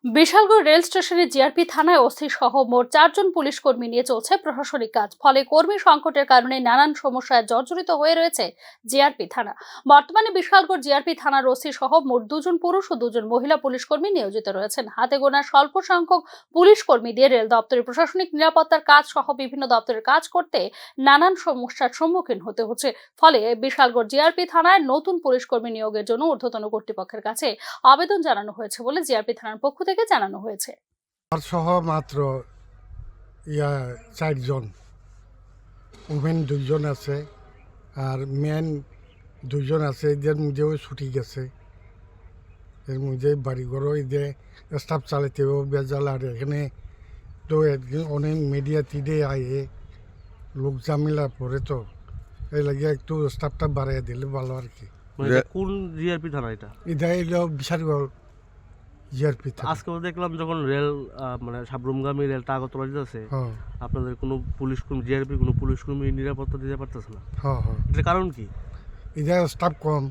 Bishalgarh rail স্টেশনে GRP থানায় OC সহ মোট 4 জন পুলিশ কর্মী নিয়ে চলছে প্রশাসনিক কাজ। ফলে কর্মী সংকটের কারণে নানান সমস্যায় জর্জরিত হয়ে রয়েছে জিআরপি থানা। বর্তমানে বিশালগড় জিআরপি থানার ওসি সহ মোট 2 জন পুরুষ ও 2 জন মহিলা পুলিশ কর্মী নিয়োজিত রয়েছেন। হাতে গোনা স্বল্প সংখ্যক পুলিশ কর্মী দিয়ে রেল দপ্তরের প্রশাসনিক নিরাপত্তার কাজ সহ বিভিন্ন দপ্তরের কাজ করতে নানান সমস্যার সম্মুখীন হতে হচ্ছে। ফলে বিশালগড় জিআরপি থানায় নতুন পুলিশ কর্মী নিয়োগের জন্য ঊর্ধ্বতন কর্তৃপক্ষের কাছে আবেদন জানানো হয়েছে বলে জিআরপি থানার পক্ষ থেকে জানানো হয়েছে। আর সহ মাত্র 4 জন, ওমেন 2 জন আছে আর মেন 2 জন আছে। এদের মধ্যেও ছুটি গেছে, এর মধ্যে বাড়িঘরও এদের স্টাফ চালাতেও বেজাল। আর এখানে তো অনেক মিডিয়া তিডে আয়ে লোক ঝামেলা পড়ে, তো এই লাগে একটু স্টাফটা বাড়াই দিলে ভালো আর কি। কোন জিআরপি থানা এটা? এটা এলো বিশালগড় জিআরপি থানা। আজকে দেখলাম যখন রেল মানে সাবরুমগামী রেলটা আগরতলা যেতেছে, হ্যাঁ আপনাদের কোনো পুলিশ কর্মী, জিআরপি কোনো পুলিশ কর্মী নিরাপত্তা দিতে পারতেছে না। হ্যাঁ হ্যাঁ, এটার কারণ কি? এদের স্টাফ কম।